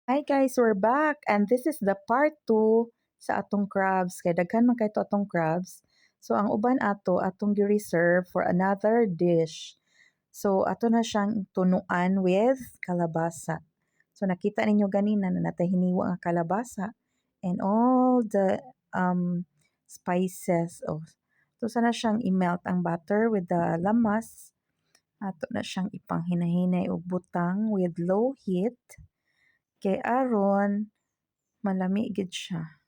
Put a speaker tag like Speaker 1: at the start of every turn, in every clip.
Speaker 1: Hi guys, we're back and this is the part 2 sa atong crabs. Kay daghan man kay to atong crabs. So ang uban atong gi-reserve for another dish. So ato na siyang tunuan with kalabasa. So nakita ninyo ganina na natay hiniwa nga kalabasa and all the spices. So sana siyang i-melt ang butter with the lamas. Ato na siyang ipanghinahinay og butang with low heat. Kay aron malami gid siya.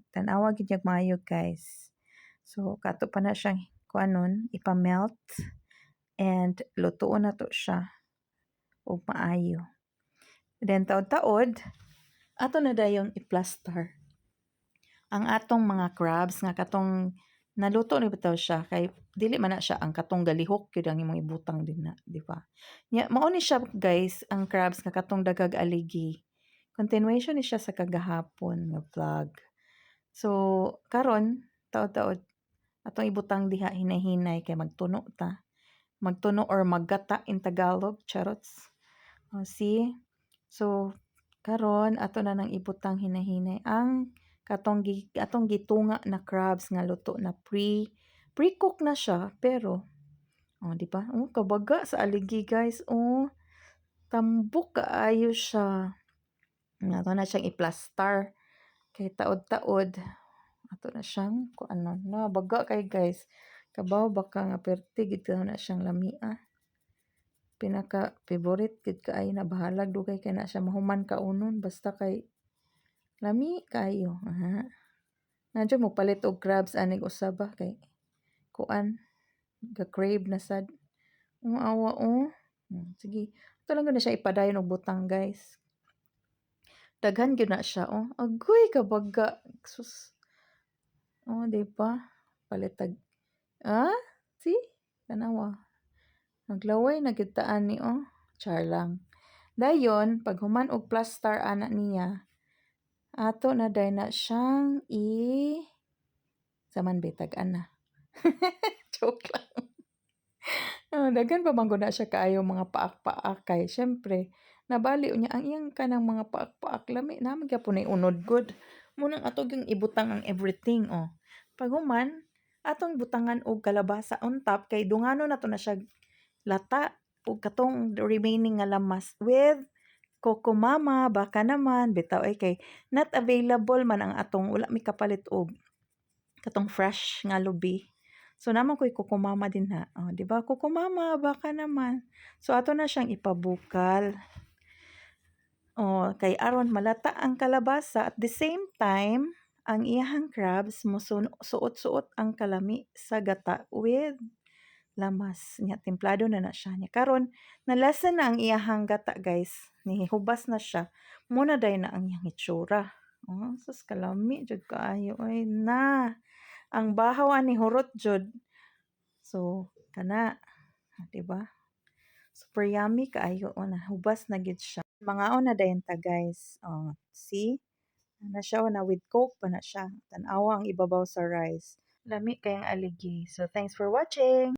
Speaker 1: Tan-awa gid yung maayo guys. So kato pa na siyang kuanon ipa-melt and lutuon na to siya og maayo. Then taod-taod ato na dayong i-plaster ang atong mga crabs nga katong naluto ni bitaw siya kay dili man na siya ang katong galihok gyud ang imong ibutang din na, di ba? Mao ni siya guys ang crabs nga katong dagag aligi. Continuation ni siya sa kagahapon nga vlog. So karon taod-taod atong ibutang diha hinay-hinay kay magtuno ta. Magtuno or maggata in Tagalog, charots. See? So karon ato na nang ibutang hinay-hinay ang atong gitunga na crabs nga luto na pre-cook na siya pero di ba? Kabaga sa aligi guys. Tambok kaayo siya. Ato na siyang i-plaster kay taod-taod ato na siyang kuanon na baga kay guys. Kabaw baka nga perti gid na siyang lamia. Pinaka favorite gid kaayo na bahalag dugay kay na siya mahuman kaunon basta kay lami kayo. Nadyo mo palit og crabs aning usaba kay kuan ga-crave na sad. Awa. Sige. Ito lang na siya ipadayon og butang guys. Daghan gyud na siya Agoy kabaga. Sus. Di ba? Palitag. See? Tanawa. Naglaway na gyud ta ani Char lang. Dayon pag human og plaster ana niya ato na day na siyang saman betag ana. Joke lang. Daghan pa man gud na siya kaayo mga paak-paak kay syempre nabali unya ang iyang kanang mga paak-paak lami naman gyapon ay unod gud. Munang ato gyung ibutang ang everything Pag human atong butangan og kalabasa on top kay dunganon nato na siya lata ug katong remaining nga lamas with Coco Mama, baka naman bitaw ay kay not available man ang atong wala mi kapalit og katong fresh nga lubi. So naman ko'y Coco Mama din ha. Di ba? Coco Mama, baka naman. So ato na siyang ipabukal. Kay aron malata ang kalabasa at the same time ang iyahang crabs mo suot-suot ang kalami sa gata with lamas nya templado na siya nya karon nalasa na ang iyahang gata guys nihubas na siya muna day na ang iyang itsura sus kalami jud kaayo na ang bahaw ani hurot jud so kana di ba super yummy kaayo na hubas na gid siya mga na dayon ta guys see na siya na with coke pa na siya tan-awa ang ibabaw sa rice lami kayang aligi so thanks for watching.